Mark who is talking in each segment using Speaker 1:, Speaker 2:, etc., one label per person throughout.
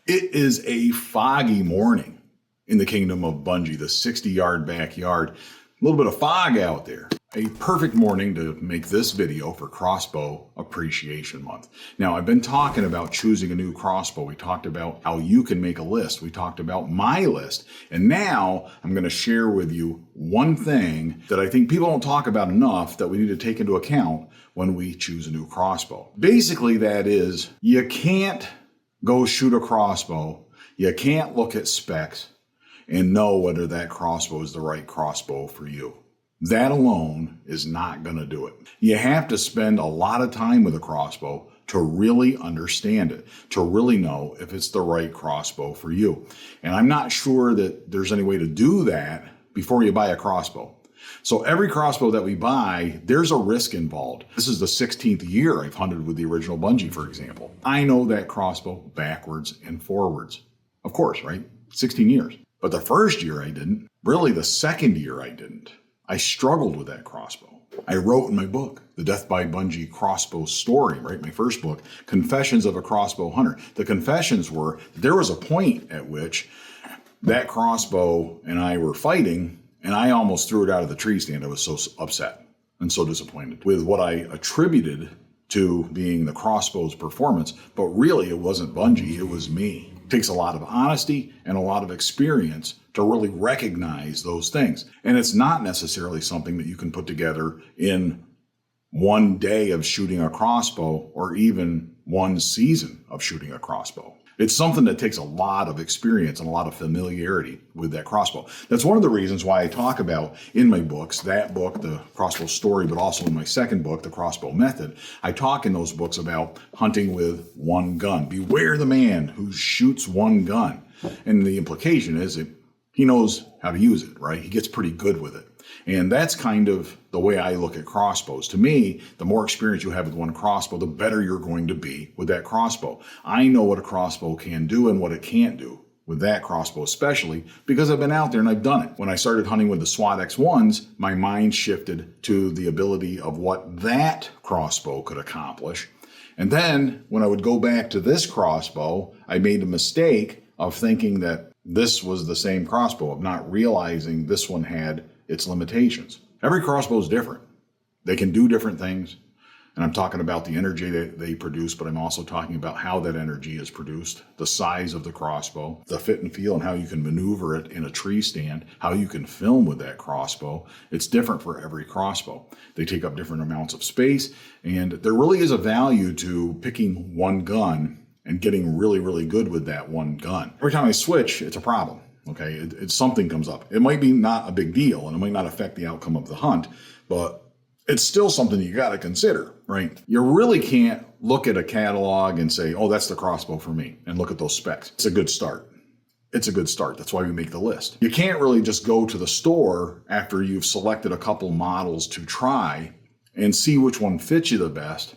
Speaker 1: It is a foggy morning in the kingdom of Bunjie, the 60-yard backyard. A little bit of fog out there. A perfect morning to make this video for Crossbow Appreciation Month. Now, I've been talking about choosing a new crossbow. We talked about how you can make a list. We talked about my list. And now I'm going to share with you one thing that I think people don't talk about enough that we need to take into account when we choose a new crossbow. Basically, that is, you can't go shoot a crossbow. You can't look at specs and know whether that crossbow is the right crossbow for you. That alone is not going to do it. You have to spend a lot of time with a crossbow to really understand it, to really know if it's the right crossbow for you. And I'm not sure that there's any way to do that before you buy a crossbow. So every crossbow that we buy, there's a risk involved. This is the 16th year I've hunted with the original Bunjie, for example. I know that crossbow backwards and forwards. Of course, right? 16 years. But the first year I didn't. Really, the second year I didn't. I struggled with that crossbow. I wrote in my book, The Death by Bunjie Crossbow Story, right? My first book, Confessions of a Crossbow Hunter. The confessions were, there was a point at which that crossbow and I were fighting, and I almost threw it out of the tree stand. I was so upset and so disappointed with what I attributed to being the crossbow's performance. But really, it wasn't Bunjie, it was me. It takes a lot of honesty and a lot of experience to really recognize those things. And it's not necessarily something that you can put together in one day of shooting a crossbow or even one season of shooting a crossbow. It's something that takes a lot of experience and a lot of familiarity with that crossbow. That's one of the reasons why I talk about in my books, that book, The Crossbow Story, but also in my second book, The Crossbow Method, I talk in those books about hunting with one gun. Beware the man who shoots one gun. And the implication is that he knows how to use it, right? He gets pretty good with it. And that's kind of the way I look at crossbows. To me, the more experience you have with one crossbow, the better you're going to be with that crossbow. I know what a crossbow can do and what it can't do with that crossbow, especially because I've been out there and I've done it. When I started hunting with the SWAT X1s, my mind shifted to the ability of what that crossbow could accomplish. And then when I would go back to this crossbow, I made a mistake of thinking that this was the same crossbow, of not realizing this one had its limitations. Every crossbow is different. They can do different things. And I'm talking about the energy that they produce, but I'm also talking about how that energy is produced, the size of the crossbow, the fit and feel, and how you can maneuver it in a tree stand, how you can film with that crossbow. It's different for every crossbow. They take up different amounts of space, and there really is a value to picking one gun and getting really, really good with that one gun. Every time I switch, it's a problem. Okay, it's something comes up. It might be not a big deal, and it might not affect the outcome of the hunt, but it's still something you got to consider, right? You really can't look at a catalog and say, oh, that's the crossbow for me, and look at those specs. It's a good start. It's a good start. That's why we make the list. You can't really just go to the store after you've selected a couple models to try and see which one fits you the best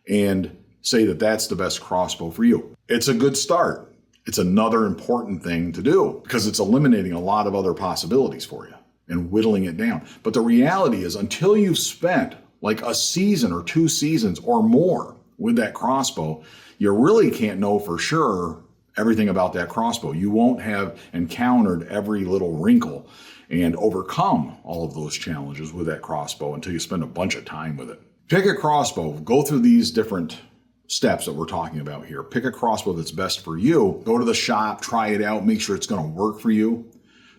Speaker 1: and say that that's the best crossbow for you. It's a good start. It's another important thing to do because it's eliminating a lot of other possibilities for you and whittling it down. But the reality is, until you've spent like a season or 2 seasons or more with that crossbow, you really can't know for sure everything about that crossbow. You won't have encountered every little wrinkle and overcome all of those challenges with that crossbow until you spend a bunch of time with it. Pick a crossbow, go through these different steps that we're talking about here. Pick a crossbow that's best for you. Go to the shop, try it out, make sure it's going to work for you.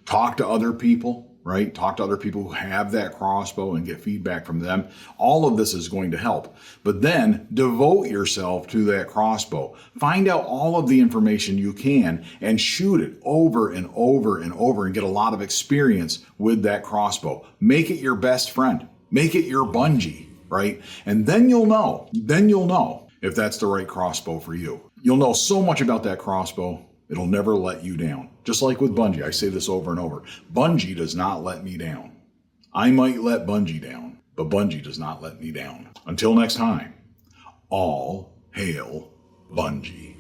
Speaker 1: Talk to other people, right? Talk to other people who have that crossbow and get feedback from them. All of this is going to help. But then devote yourself to that crossbow. Find out all of the information you can and shoot it over and over and over and get a lot of experience with that crossbow. Make it your best friend. Make it your Bunjie, right? And then you'll know. If that's the right crossbow for you. You'll know so much about that crossbow, it'll never let you down. Just like with Bunjie, I say this over and over. Bunjie does not let me down. I might let Bunjie down, but Bunjie does not let me down. Until next time, all hail Bunjie.